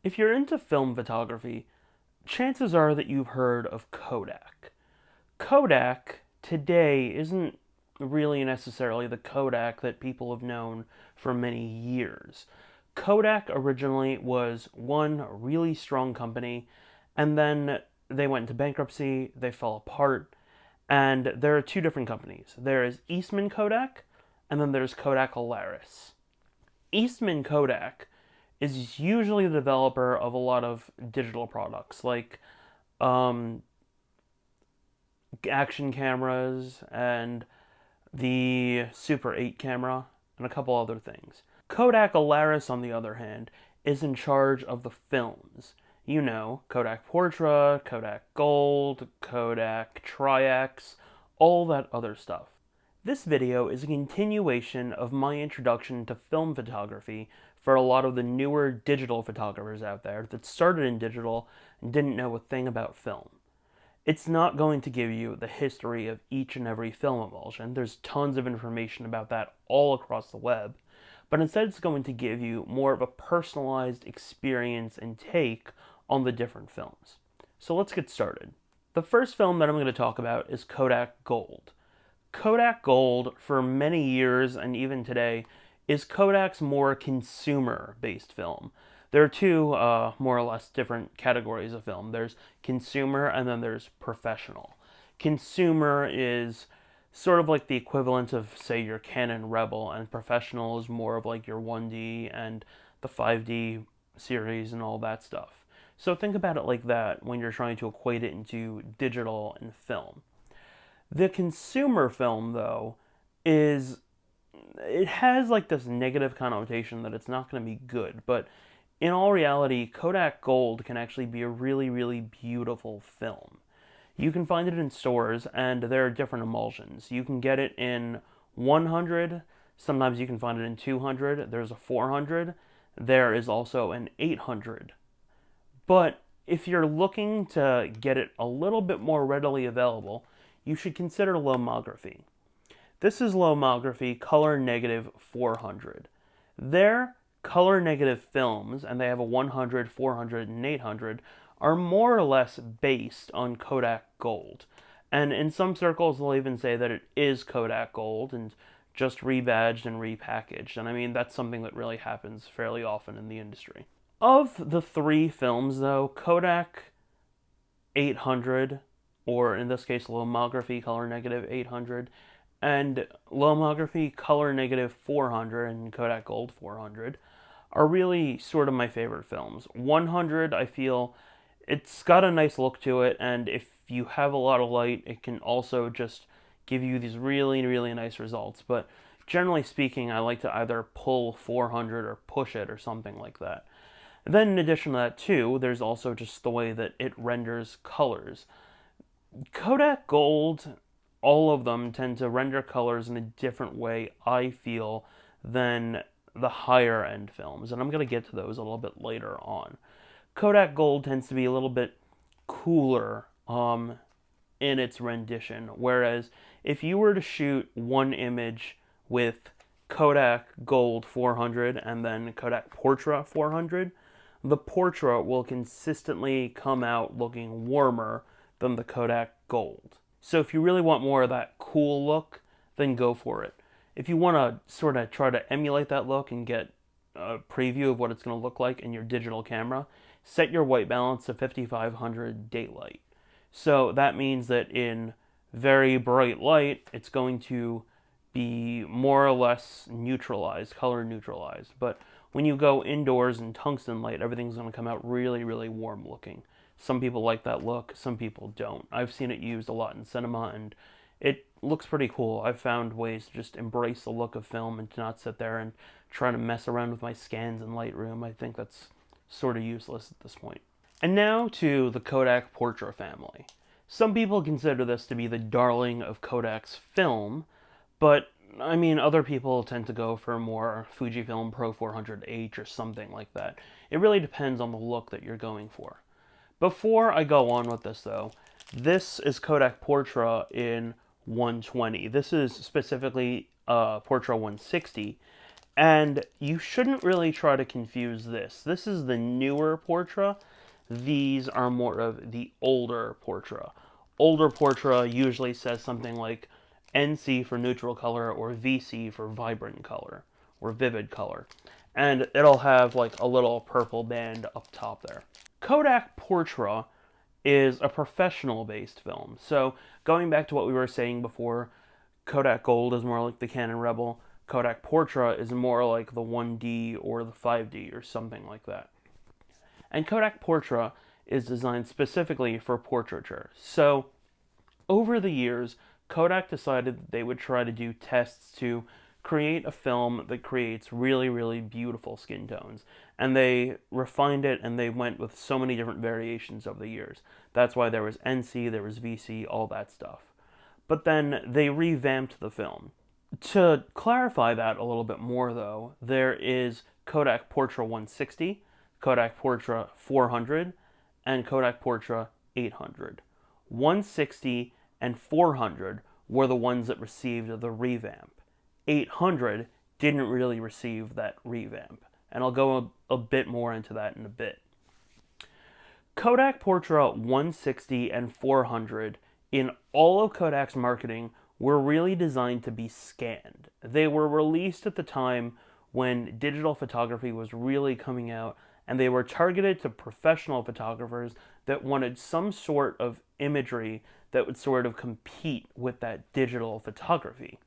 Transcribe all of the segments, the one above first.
If you're into film photography, chances are that you've heard of Kodak. Kodak today isn't really necessarily the Kodak that people have known for many years. Kodak originally was one really strong company, and then they went into bankruptcy, they fell apart, and there are two different companies. There is Eastman Kodak, and then there's Kodak Alaris. Eastman Kodak is usually the developer of a lot of digital products like um, action cameras and the Super 8 camera and a couple other things. Kodak Alaris, on the other hand, is in charge of the films. You know, Kodak Portrait, Kodak Gold, Kodak Try X, all that other stuff. This video is a continuation of my introduction to film photography for a lot of the newer digital photographers out there that started in digital and didn't know a thing about film. It's not going to give you the history of each and every film emulsion. There's tons of information about that all across the web. But instead it's going to give you more of a personalized experience and take on the different films. So let's get started. The first film that I'm going to talk about is Kodak Gold. Kodak Gold, for many years and even today, is Kodak's more consumer-based film. There are two more or less different categories of film. There's consumer and then there's professional. Consumer is sort of like the equivalent of, say, your Canon Rebel, and professional is more of like your 1D and the 5D series and all that stuff. So think about it like that when you're trying to equate it into digital and film. The consumer film, though, it has like this negative connotation that it's not going to be good, but in all reality, Kodak Gold can actually be a really, really beautiful film. You can find it in stores, and there are different emulsions. You can get it in 100, sometimes you can find it in 200, there's a 400, there is also an 800. But if you're looking to get it a little bit more readily available, you should consider Lomography. This is Lomography Color Negative 400. Their color negative films, and they have a 100, 400, and 800, are more or less based on Kodak Gold. And in some circles, they'll even say that it is Kodak Gold and just rebadged and repackaged. And I mean, that's something that really happens fairly often in the industry. Of the three films, though, Kodak 800, or in this case, Lomography Color Negative 800, and Lomography Color Negative 400 and Kodak Gold 400, are really sort of my favorite films. 100, I feel, it's got a nice look to it, and if you have a lot of light, it can also just give you these really, really nice results. But generally speaking, I like to either pull 400 or push it or something like that. Then in addition to that too, there's also just the way that it renders colors. Kodak Gold, all of them tend to render colors in a different way, I feel, than the higher end films, and I'm going to get to those a little bit later on. Kodak Gold tends to be a little bit cooler in its rendition, whereas if you were to shoot one image with Kodak Gold 400 and then Kodak Portrait 400, the Portrait will consistently come out looking warmer than the Kodak Gold. So if you really want more of that cool look, then go for it. If you want to sort of try to emulate that look and get a preview of what it's going to look like in your digital camera, set your white balance to 5500 daylight. So that means that in very bright light, it's going to be more or less neutralized, color neutralized. But when you go indoors in tungsten light, everything's going to come out really, really warm looking. Some people like that look, some people don't. I've seen it used a lot in cinema, and it looks pretty cool. I've found ways to just embrace the look of film and to not sit there and try to mess around with my scans in Lightroom. I think that's sort of useless at this point. And now to the Kodak Portrait family. Some people consider this to be the darling of Kodak's film, but I mean, other people tend to go for more Fujifilm Pro 400H or something like that. It really depends on the look that you're going for. Before I go on with this, though, this is Kodak Portrait in 120. This is specifically Portrait 160, And you shouldn't really try to confuse this. This is the newer Portrait. These are more of the older Portrait. Older Portrait usually says something like NC for neutral color or VC for vibrant color or vivid color. And it'll have like a little purple band up top there. Kodak Portrait is a professional-based film. So going back to what we were saying before, Kodak Gold is more like the Canon Rebel. Kodak Portrait is more like the 1D or the 5D or something like that. And Kodak Portrait is designed specifically for portraiture. So over the years, Kodak decided that they would try to do tests to create a film that creates really, really beautiful skin tones. And they refined it and they went with so many different variations over the years. That's why there was NC, there was VC, all that stuff. But then they revamped the film. To clarify that a little bit more, though, there is Kodak Portrait 160, Kodak Portrait 400, and Kodak Portrait 800. 160 and 400 were the ones that received the revamp. 800 didn't really receive that revamp, and I'll go a bit more into that in a bit. Kodak Portrait 160 and 400 in all of Kodak's marketing were really designed to be scanned. They were released at the time when digital photography was really coming out, and they were targeted to professional photographers that wanted some sort of imagery that would sort of compete with that digital photography.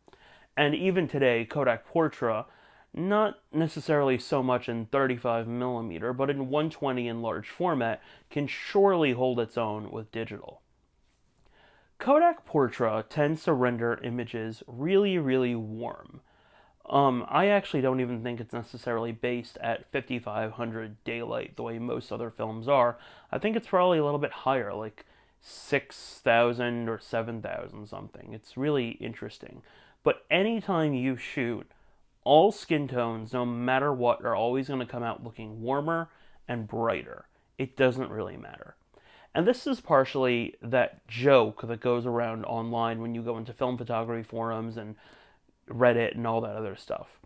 And even today, Kodak Portrait, not necessarily so much in 35mm, but in 120 in large format, can surely hold its own with digital. Kodak Portrait tends to render images really, really warm. I actually don't even think it's necessarily based at 5500 daylight the way most other films are. I think it's probably a little bit higher, like 6000 or 7000 something. It's really interesting. But anytime you shoot, all skin tones, no matter what, are always going to come out looking warmer and brighter. It doesn't really matter. And this is partially that joke that goes around online when you go into film photography forums and Reddit and all that other stuff.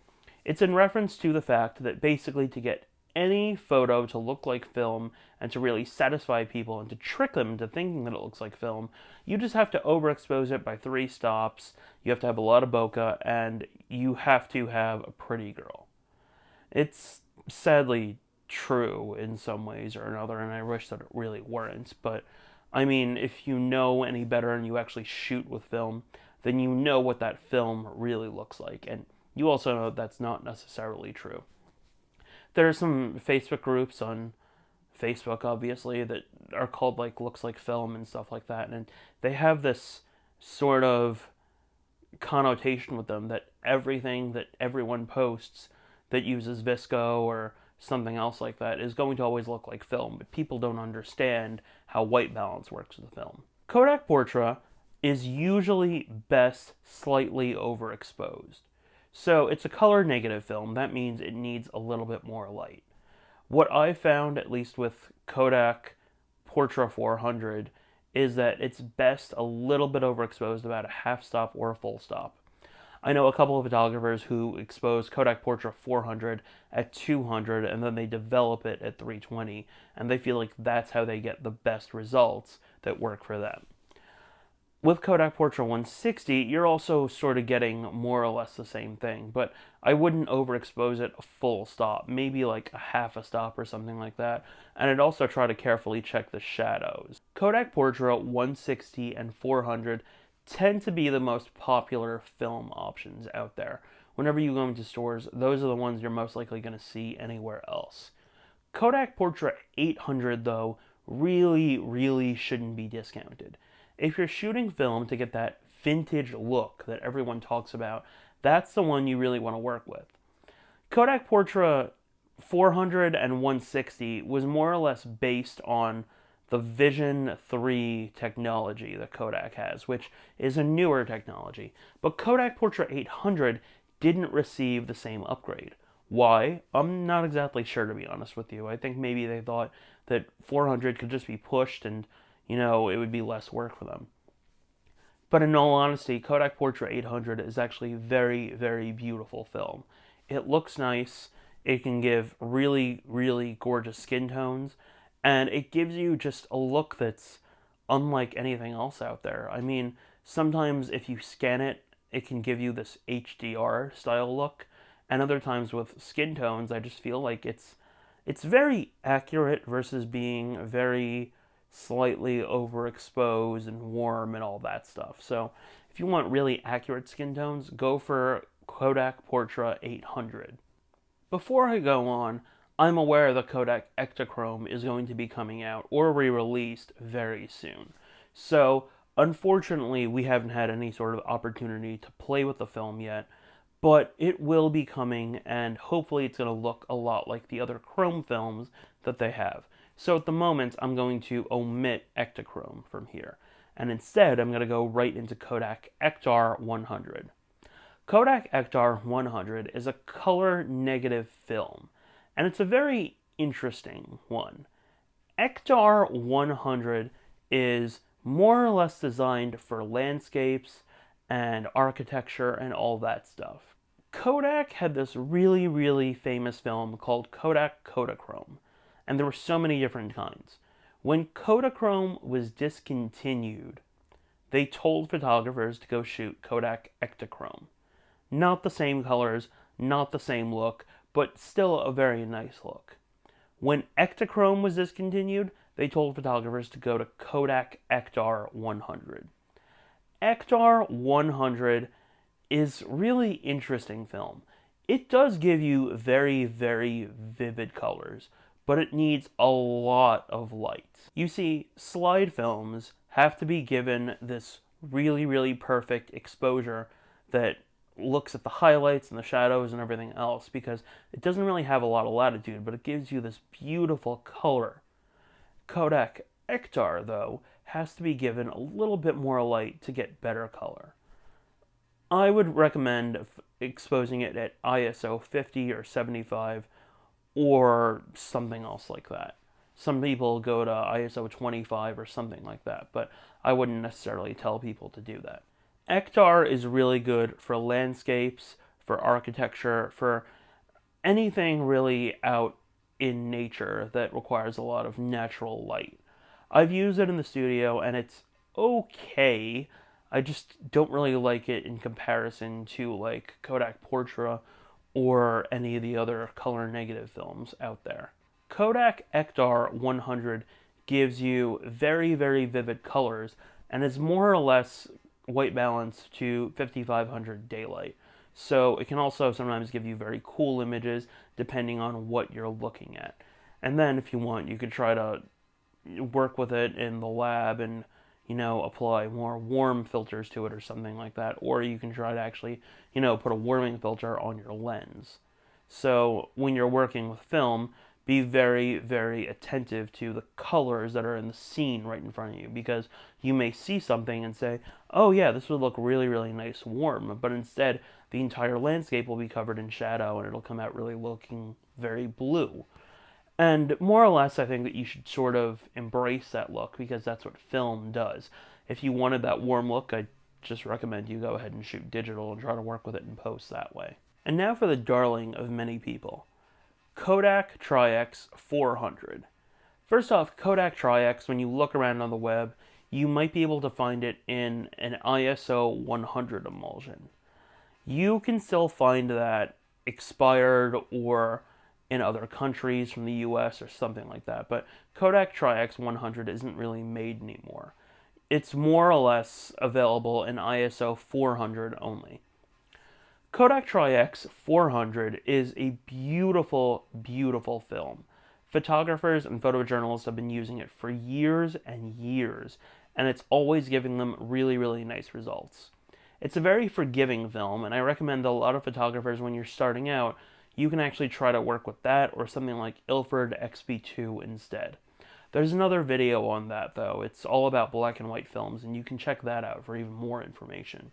It's in reference to the fact that basically to get any photo to look like film and to really satisfy people and to trick them into thinking that it looks like film, you just have to overexpose it by 3 stops, you have to have a lot of bokeh, and you have to have a pretty girl. It's sadly true in some ways or another, and I wish that it really weren't, but I mean, if you know any better and you actually shoot with film, then you know what that film really looks like, and you also know that's not necessarily true. There are some Facebook groups on Facebook, obviously, that are called like Looks Like Film and stuff like that, and they have this sort of connotation with them that everything that everyone posts that uses Visco or something else like that is going to always look like film, but people don't understand how white balance works with the film. Kodak Portrait is usually best slightly overexposed. So it's a color negative film. That means it needs a little bit more light. What I found, at least with Kodak Portrait 400, is that it's best a little bit overexposed, about a half stop or a full stop. I know a couple of photographers who expose Kodak Portrait 400 at 200 and then they develop it at 320, and they feel like that's how they get the best results that work for them. With Kodak Portrait 160, you're also sort of getting more or less the same thing, but I wouldn't overexpose it a full stop, maybe like a half a stop or something like that, and I'd also try to carefully check the shadows. Kodak Portrait 160 and 400 tend to be the most popular film options out there. Whenever you go into stores, those are the ones you're most likely going to see anywhere else. Kodak Portrait 800, though, really shouldn't be discounted. If you're shooting film to get that vintage look that everyone talks about, that's the one you really want to work with. Kodak Portrait 400 and 160 was more or less based on the Vision 3 technology that Kodak has, which is a newer technology. But Kodak Portrait 800 didn't receive the same upgrade. Why? I'm not exactly sure, to be honest with you. I think maybe they thought that 400 could just be pushed and, it would be less work for them. But in all honesty, Kodak Portrait 800 is actually very beautiful film. it looks nice, it can give really, really gorgeous skin tones, and it gives you just a look that's unlike anything else out there. I mean, sometimes if you scan it, it can give you this HDR style look, and other times with skin tones, I just feel like it's very accurate versus being very slightly overexposed and warm and all that stuff. So if you want really accurate skin tones, go for Kodak Portrait 800. Before I go on, I'm aware the Kodak Ektachrome is going to be coming out or re-released very soon. So unfortunately, we haven't had any sort of opportunity to play with the film yet, but it will be coming, and hopefully it's going to look a lot like the other chrome films that they have. So at the moment, I'm going to omit Ektachrome from here, and instead I'm going to go right into Kodak Xr 100. Kodak Xr 100 is a color negative film, and it's a very interesting one. Xr 100 is more or less designed for landscapes and architecture and all that stuff. Kodak had this really, really famous film called Kodak Kodachrome, and there were so many different kinds. When Kodachrome was discontinued, they told photographers to go shoot Kodak Ektachrome. Not the same colors, not the same look, but still a very nice look. When Ektachrome was discontinued, they told photographers to go to Kodak Xr 100. Xr 100 is really interesting film. It does give you very, very vivid colors, but it needs a lot of light. You see, slide films have to be given this really, really perfect exposure that looks at the highlights and the shadows and everything else, because it doesn't really have a lot of latitude, but it gives you this beautiful color. Kodak Xr, though, has to be given a little bit more light to get better color. I would recommend exposing it at ISO 50 or 75 or something else like that. Some people go to ISO 25 or something like that, but I wouldn't necessarily tell people to do that. Xr is really good for landscapes, for architecture, for anything really out in nature that requires a lot of natural light. I've used it in the studio and it's okay. I just don't really like it in comparison to like Kodak Portrait or any of the other color negative films out there. Kodak Xr 100 gives you very, very vivid colors and is more or less white balance to 5500 daylight. So it can also sometimes give you very cool images depending on what you're looking at. And then if you want, you could try to work with it in the lab and apply more warm filters to it or something like that. Or you can try to actually, put a warming filter on your lens. So when you're working with film, be very, very attentive to the colors that are in the scene right in front of you, because you may see something and say, oh yeah, this would look really, really nice warm, but instead the entire landscape will be covered in shadow and it'll come out really looking very blue. And more or less, I think that you should sort of embrace that look, because that's what film does. If you wanted that warm look, I just recommend you go ahead and shoot digital and try to work with it in post that way. And now for the darling of many people, Kodak Try X 400. First off, Kodak Try X, when you look around on the web, you might be able to find it in an ISO 100 emulsion. You can still find that expired or in other countries from the US or something like that, but Kodak Try X 100 isn't really made anymore. It's more or less available in ISO 400 only. Kodak Try X 400 is a beautiful, beautiful film. Photographers and photojournalists have been using it for years and years, and it's always giving them really, really nice results. It's a very forgiving film, and I recommend a lot of photographers, when you're starting out, you can actually try to work with that or something like Ilford XP2 instead. There's another video on that, though. It's all about black and white films, and you can check that out for even more information.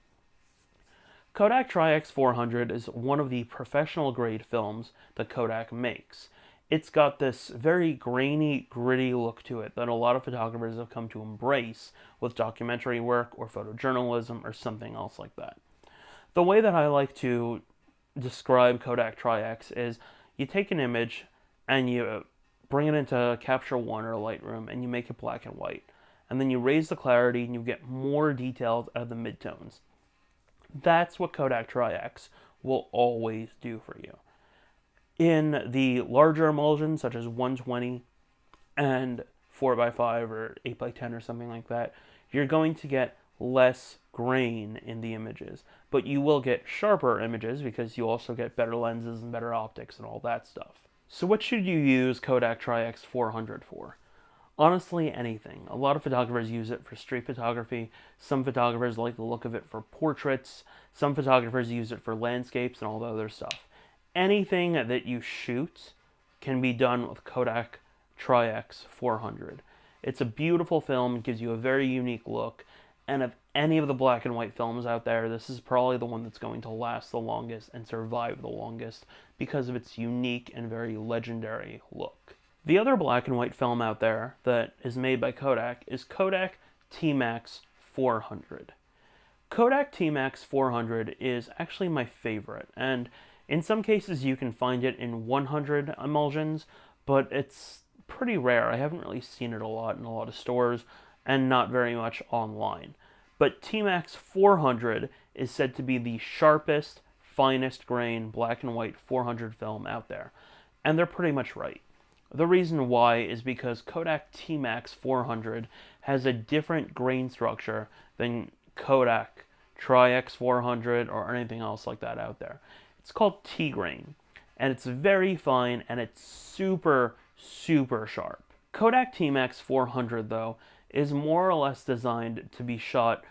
Kodak Try X 400 is one of the professional grade films that Kodak makes. It's got this very grainy, gritty look to it that a lot of photographers have come to embrace with documentary work or photojournalism or something else like that. The way that I like to describe Kodak Try X is you take an image and you bring it into Capture One or Lightroom and you make it black and white. And then you raise the clarity and you get more details out of the midtones. That's what Kodak Try X will always do for you. In the larger emulsions, such as 120 and 4x5 or 8x10 or something like that, you're going to get less grain in the images. But you will get sharper images because you also get better lenses and better optics and all that stuff. So what should you use Kodak Try X 400 for? Honestly, anything. A lot of photographers use it for street photography. Some photographers like the look of it for portraits. Some photographers use it for landscapes and all the other stuff. Anything that you shoot can be done with Kodak Try X 400. It's a beautiful film. It gives you a very unique look. And of any of the black and white films out there, this is probably the one that's going to last the longest and survive the longest because of its unique and very legendary look. The other black and white film out there that is made by Kodak is Kodak Tmax 400. Kodak Tmax 400 is actually my favorite, and in some cases you can find it in 100 emulsions, but it's pretty rare. I haven't really seen it a lot in a lot of stores, and not very much online. But Tmax 400 is said to be the sharpest, finest grain black and white 400 film out there, and they're pretty much right. The reason why is because Kodak Tmax 400 has a different grain structure than Kodak Try X 400 or anything else like that out there. It's called T grain, and it's very fine, and it's super, super sharp. Kodak Tmax 400, though, is more or less designed to be shot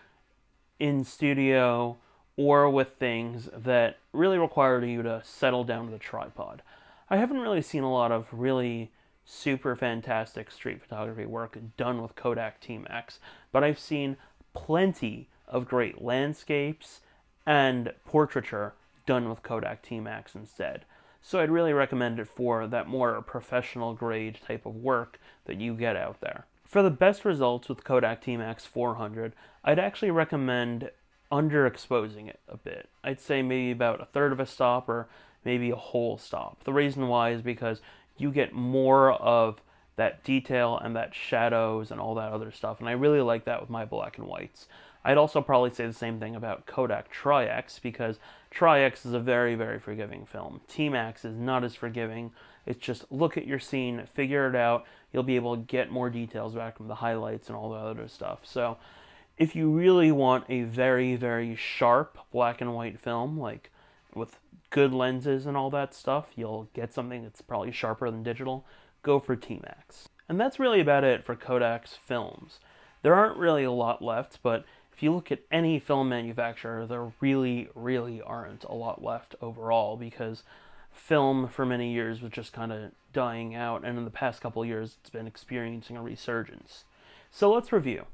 in studio or with things that really require you to settle down to the tripod. I haven't really seen a lot of really super fantastic street photography work done with Kodak Tmax, but I've seen plenty of great landscapes and portraiture done with Kodak Tmax instead. So I'd really recommend it for that more professional grade type of work that you get out there. For the best results with Kodak Tmax 400, I'd actually recommend underexposing it a bit. I'd say maybe about a third of a stop or maybe a whole stop. The reason why is because you get more of that detail and that shadows and all that other stuff, and I really like that with my black and whites. I'd also probably say the same thing about Kodak Try X, because Try X is a very, very forgiving film. Tmax is not as forgiving. It's just look at your scene, figure it out. You'll be able to get more details back from the highlights and all the other stuff. So if you really want a very, very sharp black and white film, like with good lenses and all that stuff, you'll get something that's probably sharper than digital. Go for Tmax. And that's really about it for Kodak's films. There aren't really a lot left, but if you look at any film manufacturer, there really, really aren't a lot left overall, because film for many years was just kind of dying out, and in the past couple of years it's been experiencing a resurgence. So let's review.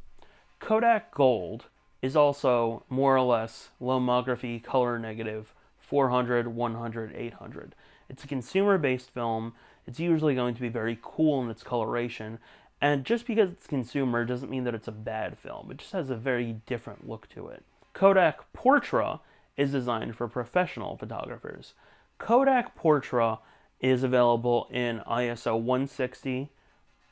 Kodak Gold is also more or less Lomography color negative 400, 100, 800. It's a consumer-based film. It's usually going to be very cool in its coloration, and just because it's consumer doesn't mean that it's a bad film. It just has a very different look to it. Kodak Portrait is designed for professional photographers. Kodak Portrait is available in ISO 160,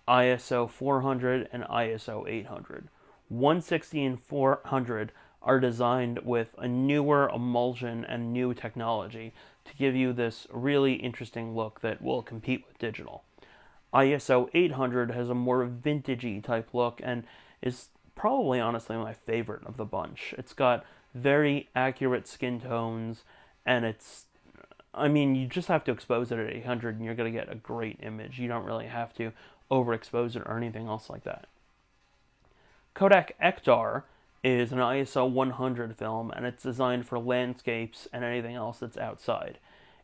ISO 400, and ISO 800. 160 and 400 are designed with a newer emulsion and new technology to give you this really interesting look that will compete with digital. ISO 800 has a more vintagey type look and is probably honestly my favorite of the bunch. It's got very accurate skin tones, and you just have to expose it at 800 and you're going to get a great image. You don't really have to overexpose it or anything else like that. Kodak Xr is an ISO 100 film, and it's designed for landscapes and anything else that's outside.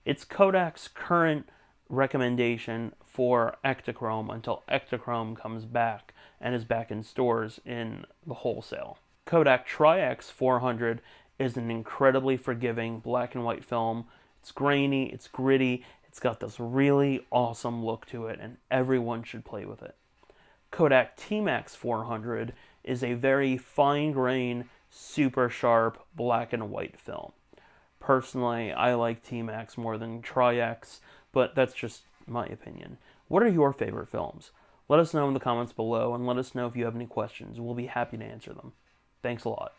It's Kodak's current recommendation for Ektachrome until Ektachrome comes back and is back in stores in the wholesale. Kodak Try X 400 is an incredibly forgiving black and white film. It's grainy, it's gritty, it's got this really awesome look to it, and everyone should play with it. Kodak Tmax 400 is a very fine grain, super sharp black and white film. Personally, I like Tmax more than Try X, but that's just my opinion. What are your favorite films? Let us know in the comments below, and let us know if you have any questions. We'll be happy to answer them. Thanks a lot.